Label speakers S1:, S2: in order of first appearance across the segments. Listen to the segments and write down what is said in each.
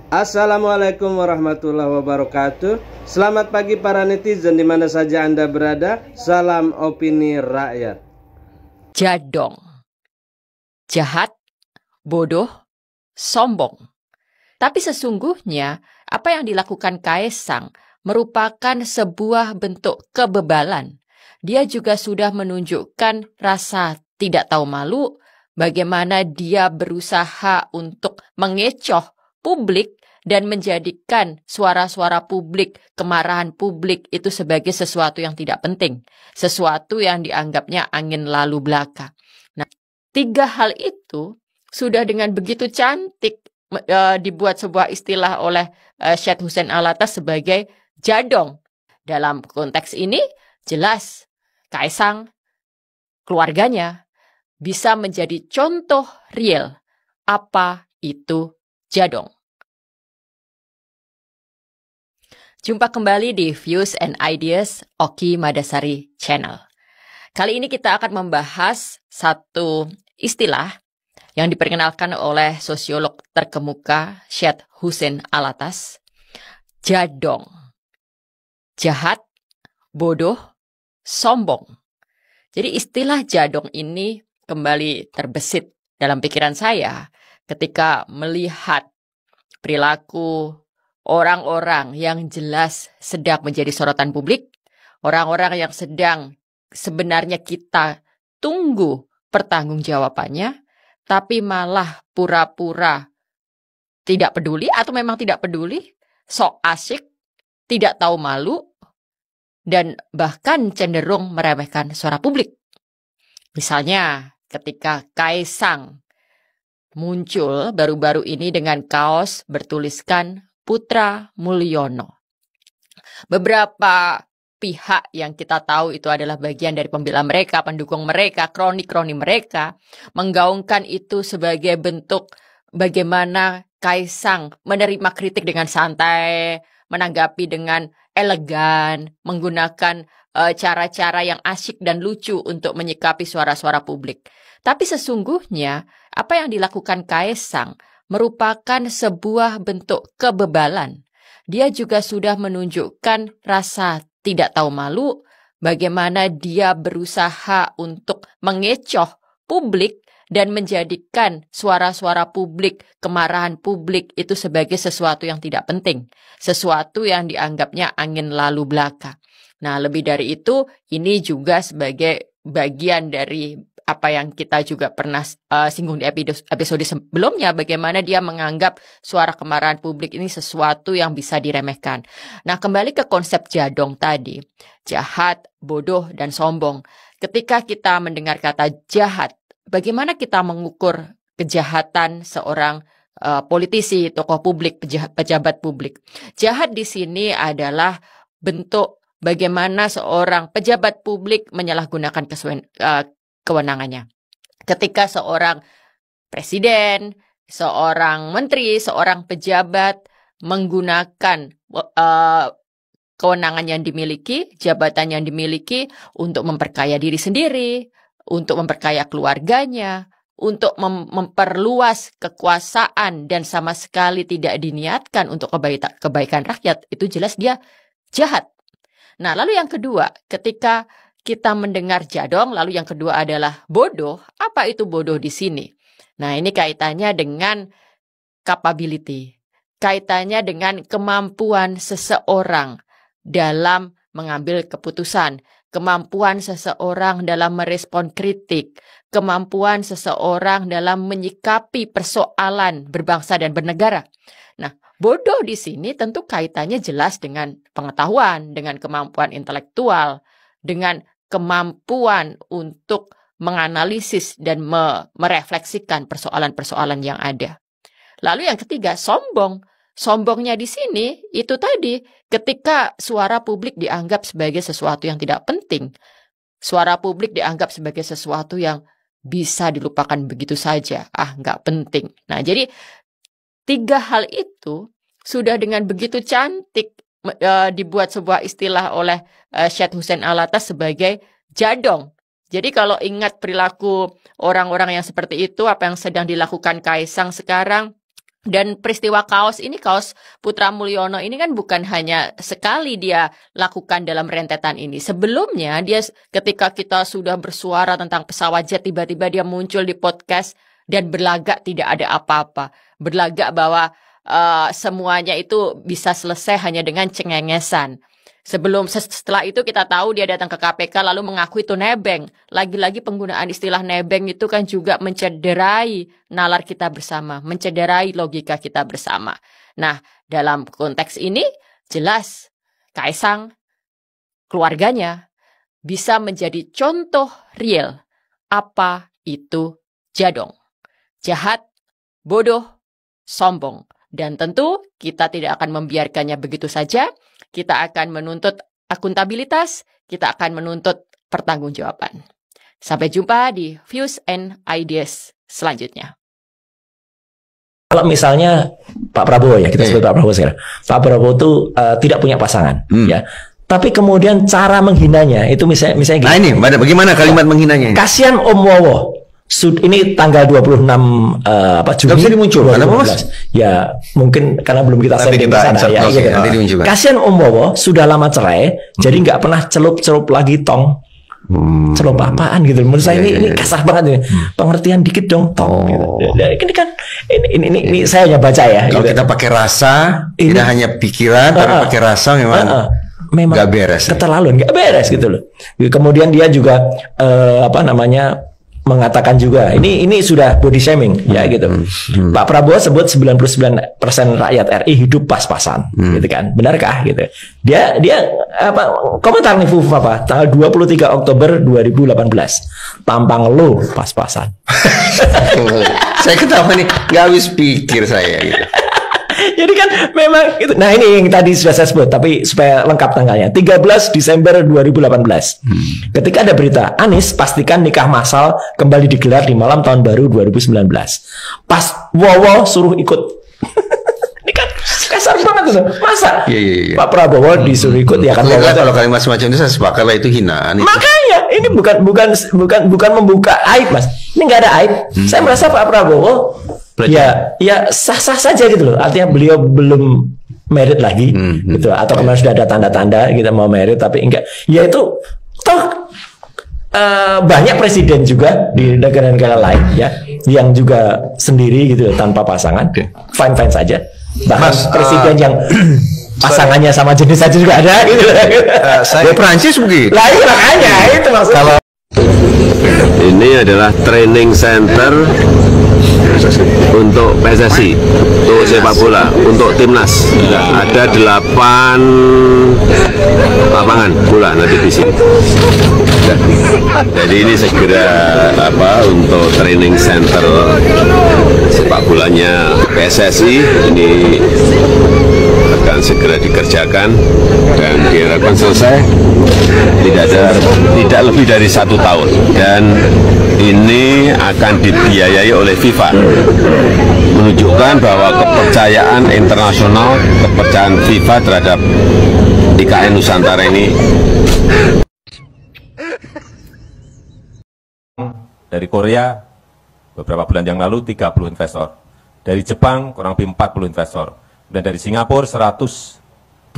S1: Assalamualaikum warahmatullahi wabarakatuh. Selamat pagi para netizen di mana saja Anda berada. Salam opini rakyat.
S2: Jadong, jahat, bodoh, sombong. Tapi sesungguhnya apa yang dilakukan Kaesang merupakan sebuah bentuk kebebalan. Dia juga sudah menunjukkan rasa tidak tahu malu, bagaimana dia berusaha untuk mengecoh publik dan menjadikan suara-suara publik, kemarahan publik itu sebagai sesuatu yang tidak penting. Sesuatu yang dianggapnya angin lalu belaka. Nah, tiga hal itu sudah dengan begitu cantik dibuat sebuah istilah oleh Syed Hussein Alatas sebagai jadong. Dalam konteks ini, jelas Kaesang, keluarganya, bisa menjadi contoh real apa itu jadong. Jumpa kembali di Views and Ideas Oki Madasari Channel. Kali ini kita akan membahas satu istilah yang diperkenalkan oleh sosiolog terkemuka Syed Hussein Alatas. Jadong. Jahat, bodoh, sombong. Jadi istilah jadong ini kembali terbesit dalam pikiran saya ketika melihat perilaku orang-orang yang jelas sedang menjadi sorotan publik, orang-orang yang sedang sebenarnya kita tunggu pertanggungjawabannya, tapi malah pura-pura tidak peduli atau memang tidak peduli, sok asik, tidak tahu malu, dan bahkan cenderung meremehkan suara publik. Misalnya ketika Kaesang muncul baru-baru ini dengan kaos bertuliskan Putra Mulyono. Beberapa pihak yang kita tahu itu adalah bagian dari pembela mereka, pendukung mereka, kroni-kroni mereka, menggaungkan itu sebagai bentuk bagaimana Kaesang menerima kritik dengan santai, menanggapi dengan elegan, menggunakan cara-cara yang asyik dan lucu untuk menyikapi suara-suara publik. Tapi sesungguhnya apa yang dilakukan Kaesang merupakan sebuah bentuk kebebalan. Dia juga sudah menunjukkan rasa tidak tahu malu, bagaimana dia berusaha untuk mengecoh publik dan menjadikan suara-suara publik, kemarahan publik itu sebagai sesuatu yang tidak penting. Sesuatu yang dianggapnya angin lalu belaka. Nah, lebih dari itu, ini juga sebagai bagian dari apa yang kita juga pernah singgung di episode sebelumnya, bagaimana dia menganggap suara kemarahan publik ini sesuatu yang bisa diremehkan. Nah, kembali ke konsep jadong tadi, jahat, bodoh, dan sombong. Ketika kita mendengar kata jahat, bagaimana kita mengukur kejahatan seorang politisi, tokoh publik, pejabat publik? Jahat di sini adalah bentuk bagaimana seorang pejabat publik menyalahgunakan kewenangannya. Ketika seorang presiden, seorang menteri, seorang pejabat menggunakan kewenangan yang dimiliki, jabatan yang dimiliki untuk memperkaya diri sendiri, untuk memperkaya keluarganya, untuk memperluas kekuasaan dan sama sekali tidak diniatkan untuk kebaikan rakyat, itu jelas dia jahat. Nah, lalu yang kedua, ketika kita mendengar jadong, lalu yang kedua adalah bodoh. Apa itu bodoh di sini? Nah, ini kaitannya dengan capability. Kaitannya dengan kemampuan seseorang dalam mengambil keputusan. Kemampuan seseorang dalam merespon kritik. Kemampuan seseorang dalam menyikapi persoalan berbangsa dan bernegara. Nah, bodoh di sini tentu kaitannya jelas dengan pengetahuan, dengan kemampuan intelektual, dengan kemampuan untuk menganalisis dan merefleksikan persoalan-persoalan yang ada. Lalu yang ketiga, sombong. Sombongnya di sini itu tadi, ketika suara publik dianggap sebagai sesuatu yang tidak penting. Suara publik dianggap sebagai sesuatu yang bisa dilupakan begitu saja. Nggak penting. Nah, jadi tiga hal itu sudah dengan begitu cantik dibuat sebuah istilah oleh Syed Hussein Alatas sebagai jadong. Jadi kalau ingat perilaku orang-orang yang seperti itu, apa yang sedang dilakukan Kaesang sekarang, Dan peristiwa kaos ini, kaos Putra Mulyono ini kan bukan hanya sekali dia lakukan dalam rentetan ini. Sebelumnya dia ketika kita sudah bersuara tentang pesawat jet, tiba-tiba dia muncul di podcast dan berlagak tidak ada apa-apa. Berlagak bahwa semuanya itu bisa selesai hanya dengan cengengesan. Setelah itu kita tahu dia datang ke KPK lalu mengakui itu nebeng. Lagi-lagi penggunaan istilah nebeng itu kan juga mencederai nalar kita bersama, mencederai logika kita bersama. Nah, dalam konteks ini jelas Kaisang, keluarganya bisa menjadi contoh real apa itu jadong. Jahat, bodoh, sombong. Dan tentu kita tidak akan membiarkannya begitu saja. Kita akan menuntut akuntabilitas, kita akan menuntut pertanggungjawaban. Sampai jumpa di Views and Ideas selanjutnya.
S3: Kalau misalnya Pak Prabowo ya, kita sebut Pak Prabowo sekarang. Pak Prabowo itu tidak punya pasangan, ya. Tapi kemudian cara menghinanya itu misalnya gini.
S4: Nah ini, bagaimana kalimat menghinanya?
S3: Kasihan Om Wowo. Ini tanggal 26 Juni.
S4: Nggak bisa dimunculkan, kenapa Mas?
S3: Ya mungkin karena belum kita sendiri sana ya.
S4: Nanti dimunculkan.
S3: Kasihan Om Wowo sudah lama cerai, jadi nggak pernah celup lagi tong. Celup apaan gitu? Menurut saya ini kasar banget ini. Pengertian dikit dong tong. Gitu. Ini kan ini saya hanya baca ya.
S4: Kalau
S3: gitu.
S4: kita pakai rasa, tidak hanya pikiran, tapi pakai rasa memang nggak beres.
S3: Keterlaluan, nggak beres gitu loh. Kemudian dia juga mengatakan juga ini sudah body shaming ya gitu. Pak Prabowo sebut 99% rakyat RI hidup pas-pasan gitu kan. Benarkah gitu. Dia komentar nih Fuf tanggal 23 Oktober 2018. Tampang lo pas-pasan.
S4: Saya ketawa nih, nggak habis pikir saya gitu.
S3: Jadi kan memang itu. Nah ini yang tadi sudah saya sebut, tapi supaya lengkap tanggalnya 13 Desember 2018. Ketika ada berita Anies pastikan nikah massal kembali digelar di malam tahun baru 2019. Pas Wowo suruh ikut. Ini kan kasar banget tuh. Masa Pak Prabowo disuruh ikut ya kan?
S4: Kalau kalimat semacam itu saya sepakat lah, itu hinaan.
S3: Makanya ini bukan membuka aib Mas. Ini nggak ada aib. Saya merasa Pak Prabowo ya sah-sah saja gitu loh. Artinya beliau belum married lagi gitu, atau kemarin sudah ada tanda-tanda kita mau married tapi enggak. Ya itu toh banyak presiden juga di negara-negara lain ya yang juga sendiri gitu tanpa pasangan, fine saja. Bahkan presiden yang pasangannya sama jenis saja juga ada gitu.
S4: Saya Prancis begitu.
S3: Lah iya makanya itu maksudnya.
S4: Kalau
S5: ini adalah training center untuk PSSI, untuk sepak bola, untuk timnas. Ada 8 lapangan bola nanti di sini. Jadi ini segera untuk training center sepak bolanya PSSI ini akan segera dikerjakan dan diharapkan selesai tidak lebih dari 1 tahun, dan ini akan dibiayai oleh FIFA, menunjukkan bahwa kepercayaan internasional, kepercayaan FIFA terhadap IKN Nusantara ini.
S6: Dari Korea beberapa bulan yang lalu 30 investor, dari Jepang kurang lebih 40 investor, dan dari Singapura 120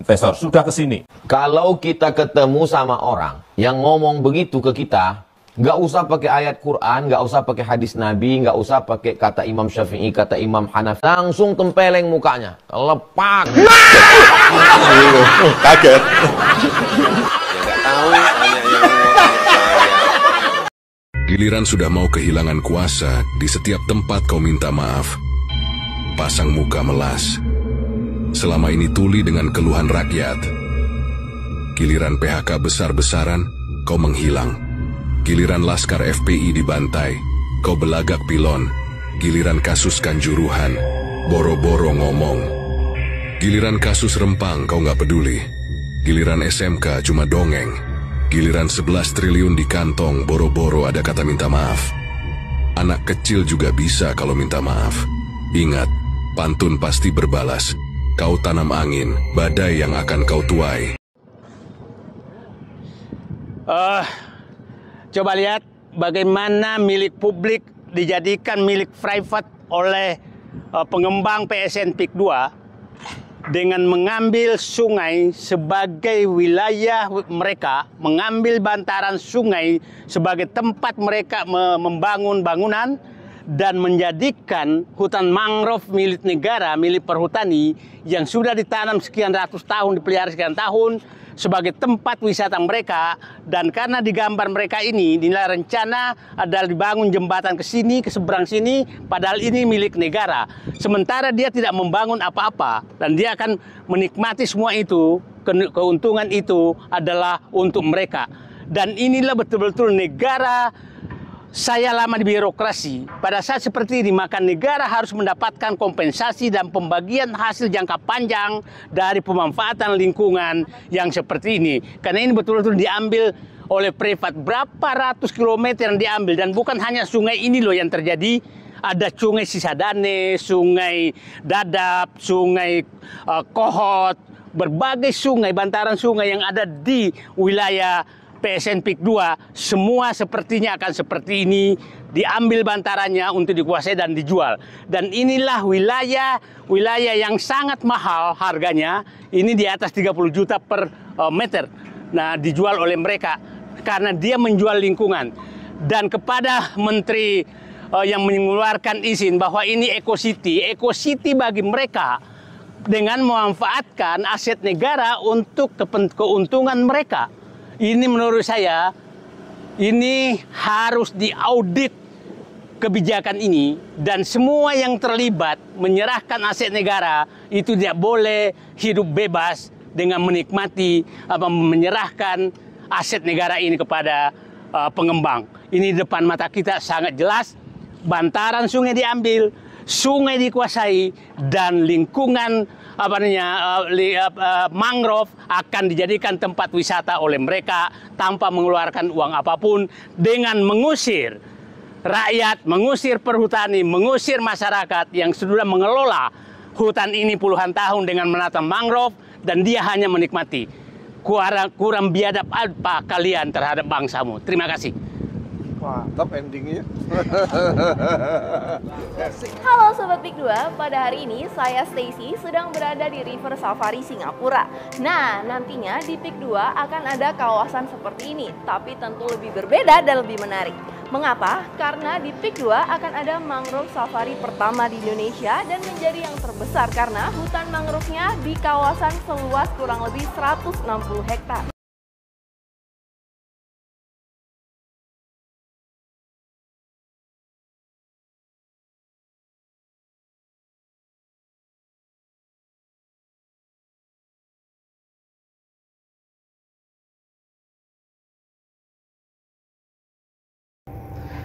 S6: investor sudah ke sini.
S7: Kalau kita ketemu sama orang yang ngomong begitu ke kita, nggak usah pakai ayat Quran, nggak usah pakai hadis Nabi, nggak usah pakai kata Imam Syafi'i, kata Imam Hanafi, langsung tempeleng mukanya, lepak.
S4: kaget.
S8: Giliran sudah mau kehilangan kuasa, di setiap tempat kau minta maaf. Pasang muka melas. Selama ini tuli dengan keluhan rakyat. Giliran PHK besar-besaran, kau menghilang. Giliran laskar FPI dibantai, kau belagak pilon. Giliran kasus Kanjuruhan, boro-boro ngomong. Giliran kasus Rempang, kau nggak peduli. Giliran SMK cuma dongeng. Giliran 11 triliun di kantong, boro-boro ada kata minta maaf. Anak kecil juga bisa kalau minta maaf. Ingat, pantun pasti berbalas. Kau tanam angin, badai yang akan kau tuai.
S9: Coba lihat bagaimana milik publik dijadikan milik private oleh pengembang PSN PIK 2 dengan mengambil sungai sebagai wilayah mereka, mengambil bantaran sungai sebagai tempat mereka membangun bangunan, dan menjadikan hutan mangrove milik negara, milik perhutani yang sudah ditanam sekian ratus tahun, dipelihara sekian tahun sebagai tempat wisata mereka. Dan karena di gambar mereka ini nilai rencana adalah dibangun jembatan ke sini, ke seberang sini, padahal ini milik negara. Sementara dia tidak membangun apa-apa dan dia akan menikmati semua itu, keuntungan itu adalah untuk mereka. Dan inilah betul-betul negara. Saya lama di birokrasi, pada saat seperti ini maka negara harus mendapatkan kompensasi dan pembagian hasil jangka panjang dari pemanfaatan lingkungan yang seperti ini. Karena ini betul-betul diambil oleh privat, berapa ratus kilometer yang diambil, dan bukan hanya sungai ini loh yang terjadi. Ada sungai Sisadane, sungai Dadap, sungai Kohot, berbagai sungai, bantaran sungai yang ada di wilayah PSN PIK 2, semua sepertinya akan seperti ini, diambil bantarannya untuk dikuasai dan dijual. Dan inilah wilayah yang sangat mahal harganya, ini di atas 30 juta per meter. Nah, dijual oleh mereka karena dia menjual lingkungan. Dan kepada menteri yang mengeluarkan izin bahwa ini Eco City bagi mereka dengan memanfaatkan aset negara untuk keuntungan mereka. Ini menurut saya, ini harus diaudit kebijakan ini, dan semua yang terlibat menyerahkan aset negara itu tidak boleh hidup bebas dengan menikmati menyerahkan aset negara ini kepada pengembang. Ini di depan mata kita sangat jelas, bantaran sungai diambil, sungai dikuasai, dan lingkungan mangrove akan dijadikan tempat wisata oleh mereka tanpa mengeluarkan uang apapun, dengan mengusir rakyat, mengusir perhutani, mengusir masyarakat yang sudah mengelola hutan ini puluhan tahun dengan menata mangrove, dan dia hanya menikmati. Kurang biadab apa kalian terhadap bangsamu? Terima kasih.
S10: Mantap endingnya.
S11: Halo Sobat PIK 2, pada hari ini saya Stacy sedang berada di River Safari Singapura. Nah, nantinya di PIK 2 akan ada kawasan seperti ini, tapi tentu lebih berbeda dan lebih menarik. Mengapa? Karena di PIK 2 akan ada mangrove safari pertama di Indonesia dan menjadi yang terbesar karena hutan mangrove-nya di kawasan seluas kurang lebih 160 hektar.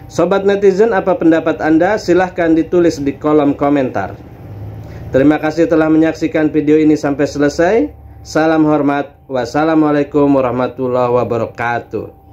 S1: Sobat netizen, apa pendapat Anda? Silahkan ditulis di kolom komentar. Terima kasih telah menyaksikan video ini sampai selesai. Salam hormat. Wassalamualaikum warahmatullahi wabarakatuh.